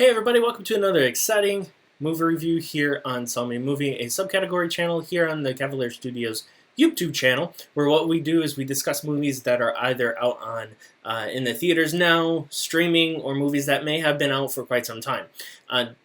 Hey everybody, welcome to another exciting movie review here on Sell Me Movie, a subcategory channel here on the Cavalier Studios YouTube channel, where what we do is we discuss movies that are either out on in the theaters now, streaming, or movies that may have been out for quite some time.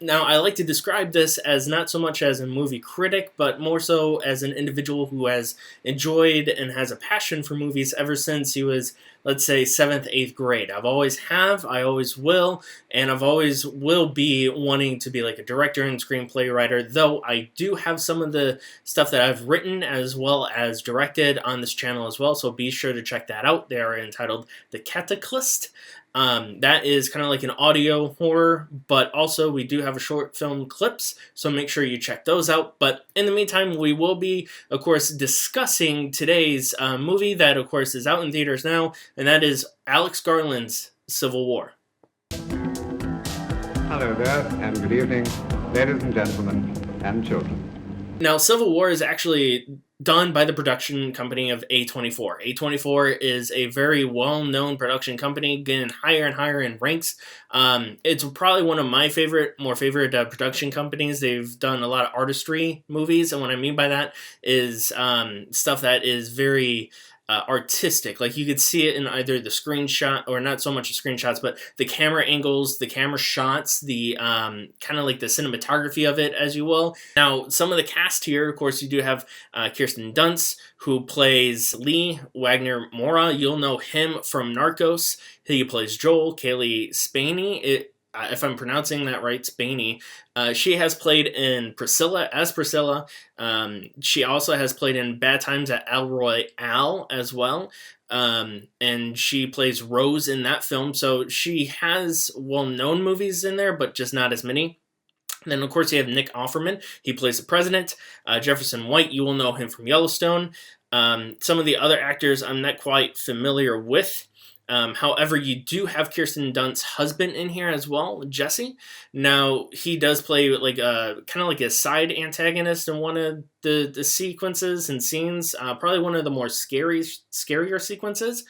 Now, I like to describe this as not so much as a movie critic, but more so as an individual who has enjoyed and has a passion for movies ever since he was, let's say, 7th, 8th grade. I've always have, I always will, and I've always will be wanting to be like a director and screenplay writer, though I do have some of the stuff that I've written as well as directed on this channel as well, so be sure to check that out. They are entitled The Cataclysm. That is kind of like an audio horror, but also we do have a short film clips, so make sure you check those out. But in the meantime, we will be, of course, discussing today's movie that, of course, is out in theaters now, and that is Alex Garland's Civil War. Hello there, and good evening, ladies and gentlemen, and children. Now, Civil War is actually done by the production company of A24. A24 is a very well-known production company, getting higher and higher in ranks. It's probably one of my more favorite production companies. They've done a lot of artistry movies, and what I mean by that is stuff that is very artistic. Like, you could see it in either the screenshot, or not so much the screenshots, but the camera angles, the camera shots, the kind of like the cinematography of it, as you will. Now, some of the cast here, of course, you do have Kirsten Dunst, who plays Lee Wagner Mora. You'll know him from Narcos. He plays Joel. Kaylee Spaney, if I'm pronouncing that right, Spaney. She has played in Priscilla as Priscilla. She also has played in Bad Times at El Royale as well. And she plays Rose in that film. So she has well-known movies in there, but just not as many. And then, of course, you have Nick Offerman. He plays the president. Jefferson White, you will know him from Yellowstone. Some of the other actors I'm not quite familiar with. However, you do have Kirsten Dunst's husband in here as well, Jesse. Now, he does play like kind of like a side antagonist in one of the sequences and scenes. Probably one of the more scarier sequences.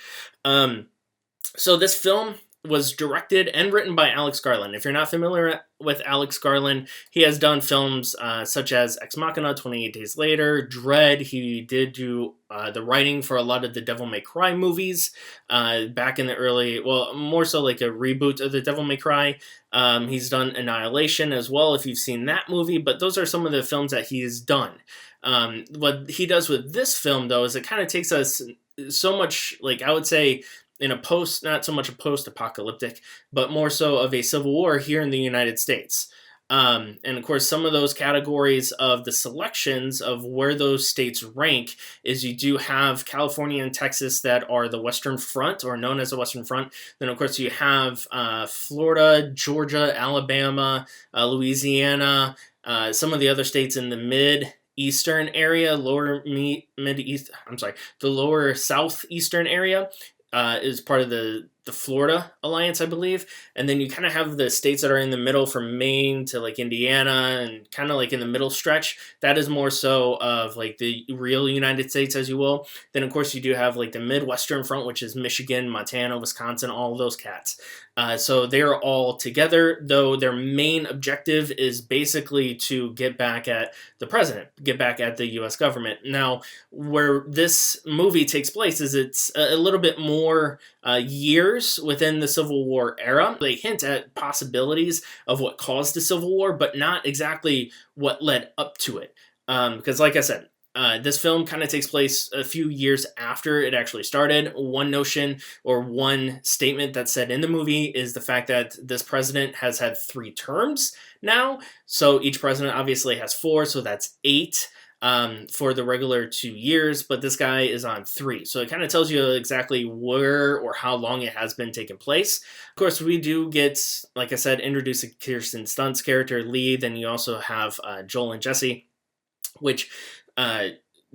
So this film was directed and written by Alex Garland. If you're not familiar with Alex Garland, he has done films such as Ex Machina, 28 Days Later, Dread. He did do the writing for a lot of the Devil May Cry movies back in the early, well, more so like a reboot of the Devil May Cry. He's done Annihilation as well, if you've seen that movie, but those are some of the films that he's done. What he does with this film, though, is it kind of takes us so much, like, I would say, in a not so much a post-apocalyptic, but more so of a civil war here in the United States. And of course, some of those categories of the selections of where those states rank is you do have California and Texas that are the Western Front, or known as the Western Front. Then, of course, you have Florida, Georgia, Alabama, Louisiana, some of the other states in the mid-eastern area, the lower southeastern area. Is part of the Florida Alliance, I believe. And then you kind of have the states that are in the middle from Maine to like Indiana and kind of like in the middle stretch. That is more so of like the real United States, as you will. Then, of course, you do have like the Midwestern front, which is Michigan, Montana, Wisconsin, all of those cats. So they're all together, though their main objective is basically to get back at the president, get back at the U.S. government. Now, where this movie takes place is it's a little bit more years within the Civil War era. They hint at possibilities of what caused the Civil War, but not exactly what led up to it. Because like I said, this film kind of takes place a few years after it actually started. One notion or one statement that's said in the movie is the fact that this president has had 3 terms now. So each president obviously has 4, so that's 8 for the regular 2 years, but this guy is on 3. So it kind of tells you exactly where or how long it has been taking place. Of course, we do get, like I said, introducing Kirsten Dunst's character, Lee. Then you also have Joel and Jesse, which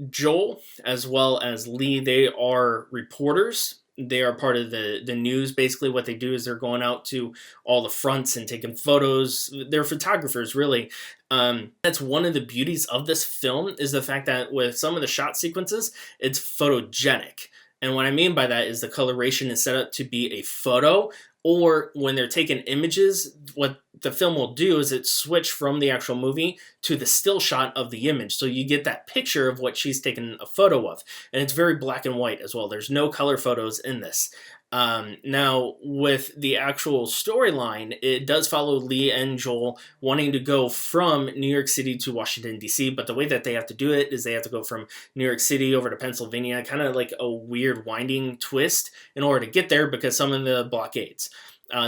Joel as well as Lee, they are reporters. They are part of the news. Basically, what they do is they're going out to all the fronts and taking photos. They're photographers, really. That's one of the beauties of this film, is the fact that with some of the shot sequences, it's photogenic. And what I mean by that is the coloration is set up to be a photo, or when they're taking images, what the film will do is it switch from the actual movie to the still shot of the image. So you get that picture of what she's taken a photo of. And it's very black and white as well. There's no color photos in this. Now, with the actual storyline, it does follow Lee and Joel wanting to go from New York City to Washington, D.C., but the way that they have to do it is they have to go from New York City over to Pennsylvania, kind of like a weird winding twist in order to get there because some of the blockades.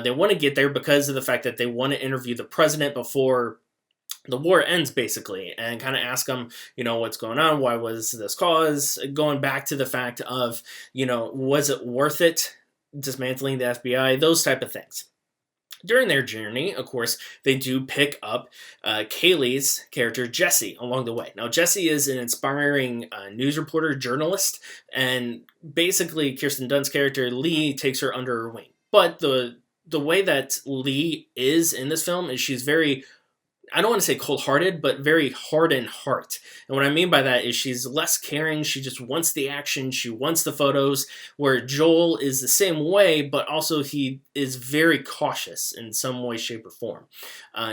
They want to get there because of the fact that they want to interview the president before the war ends, basically, and kind of ask them, what's going on? Why was this cause? Going back to the fact of, was it worth it? Dismantling the FBI, those type of things. During their journey, of course, they do pick up Kaylee's character, Jesse, along the way. Now, Jesse is an inspiring news reporter, journalist, and basically Kirsten Dunst's character, Lee, takes her under her wing. But the way that Lee is in this film is she's very, I don't want to say cold-hearted, but very hard in heart. And what I mean by that is she's less caring. She just wants the action. She wants the photos, where Joel is the same way, but also he is very cautious in some way, shape, or form.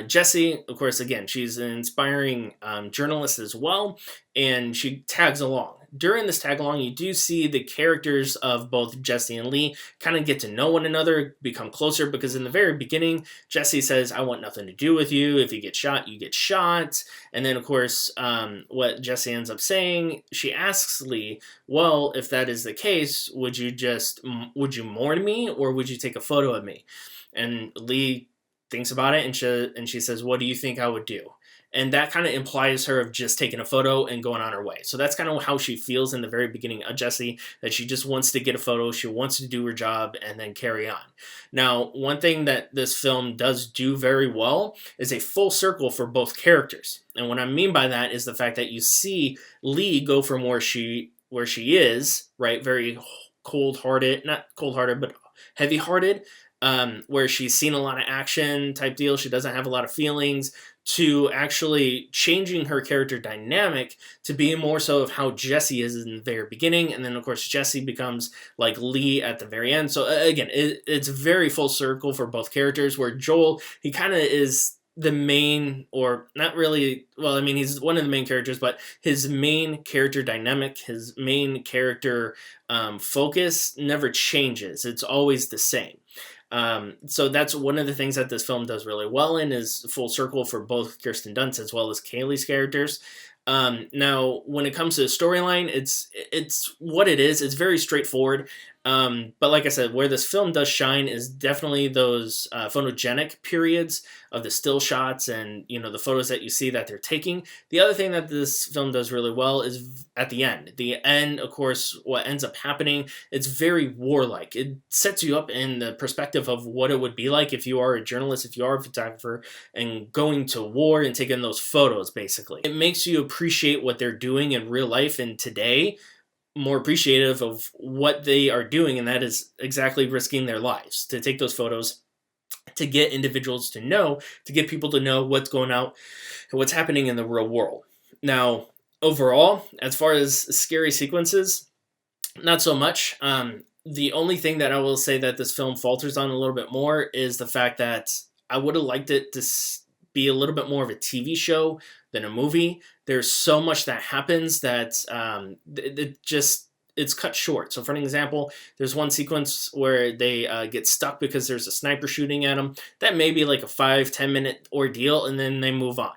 Jessie, of course, again, she's an inspiring journalist as well, and she tags along. During this tag along, you do see the characters of both Jesse and Lee kind of get to know one another, become closer, because in the very beginning, Jesse says, I want nothing to do with you. If you get shot, you get shot. And then, of course, what Jesse ends up saying, she asks Lee, well, if that is the case, would you mourn me, or would you take a photo of me? And Lee thinks about it, and she says, what do you think I would do? And that kind of implies her of just taking a photo and going on her way. So that's kind of how she feels in the very beginning of Jessie, that she just wants to get a photo, she wants to do her job, and then carry on. Now, one thing that this film does do very well is a full circle for both characters. And what I mean by that is the fact that you see Lee go from where she is, right, very cold-hearted, not cold-hearted, but heavy-hearted, where she's seen a lot of action type deal, she doesn't have a lot of feelings, to actually changing her character dynamic to be more so of how Jesse is in the very beginning, and then of course Jesse becomes like Lee at the very end. So again, it's very full circle for both characters, where Joel, he kind of is the main, or not really, well, I mean, he's one of the main characters, but his main character dynamic, his main character focus never changes. It's always the same. So that's one of the things that this film does really well in, is full circle for both Kirsten Dunst as well as Kaylee's characters. Now, when it comes to the storyline, it's what it is. It's very straightforward. But like I said, where this film does shine is definitely those photogenic periods of the still shots and, the photos that you see that they're taking. The other thing that this film does really well is at the end. The end, of course, what ends up happening, it's very warlike. It sets you up in the perspective of what it would be like if you are a journalist, if you are a photographer, and going to war and taking those photos, basically. It makes you appreciate what they're doing in real life and today, more appreciative of what they are doing, and that is exactly risking their lives to take those photos, to get individuals to know, to get people to know what's going out and what's happening in the real world. Now, overall, as far as scary sequences, not so much. The only thing that I will say that this film falters on a little bit more is the fact that I would have liked it to be a little bit more of a TV show than a movie. There's so much that happens that it's cut short. So for an example, there's one sequence where they get stuck because there's a sniper shooting at them. That may be like a 5-10 minute ordeal, and then they move on.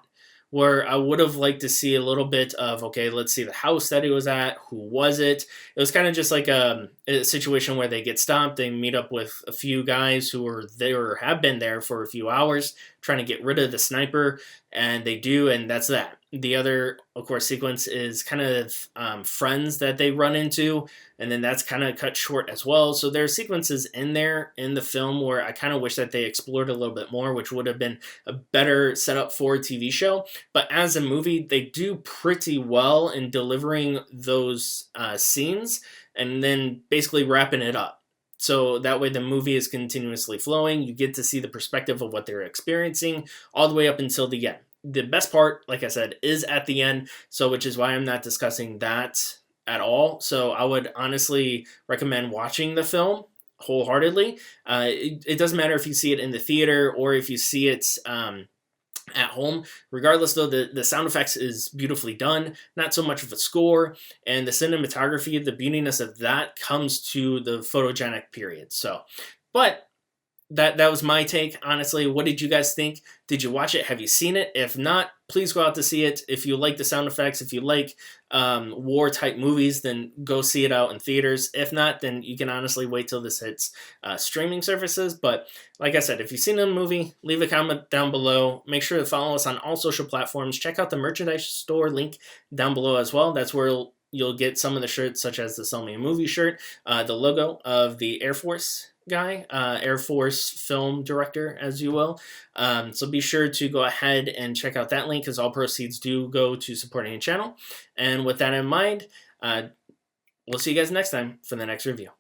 Where I would have liked to see a little bit of, okay, let's see the house that he was at, who was it? It was kind of just like a situation where they get stopped, they meet up with a few guys who are there or have been there for a few hours trying to get rid of the sniper, and they do, and that's that. The other, of course, sequence is kind of friends that they run into, and then that's kind of cut short as well. So there are sequences in there in the film where I kind of wish that they explored a little bit more, which would have been a better setup for a TV show. But as a movie, they do pretty well in delivering those scenes and then basically wrapping it up. So that way the movie is continuously flowing. You get to see the perspective of what they're experiencing all the way up until the end. The best part, like I said, is at the end, so which is why I'm not discussing that at all. So I would honestly recommend watching the film. wholeheartedly. It doesn't matter if you see it in the theater or if you see it at home. Regardless, though, the sound effects is beautifully done. Not so much of a score, and the cinematography, the beautiness of that comes to the photogenic period. So, but that was my take. Honestly, what did you guys think? Did you watch it? Have you seen it? If not, please go out to see it. If you like the sound effects, if you like war type movies, then go see it out in theaters. If not, then you can honestly wait till this hits streaming services. But like I said, if you've seen the movie, leave a comment down below. Make sure to follow us on all social platforms. Check out the merchandise store link down below as well. That's where you'll get some of the shirts, such as the Sell Me a Movie shirt, the logo of the Air Force guy, Air Force film director, as you will. So be sure to go ahead and check out that link, because all proceeds do go to supporting the channel. And with that in mind, we'll see you guys next time for the next review.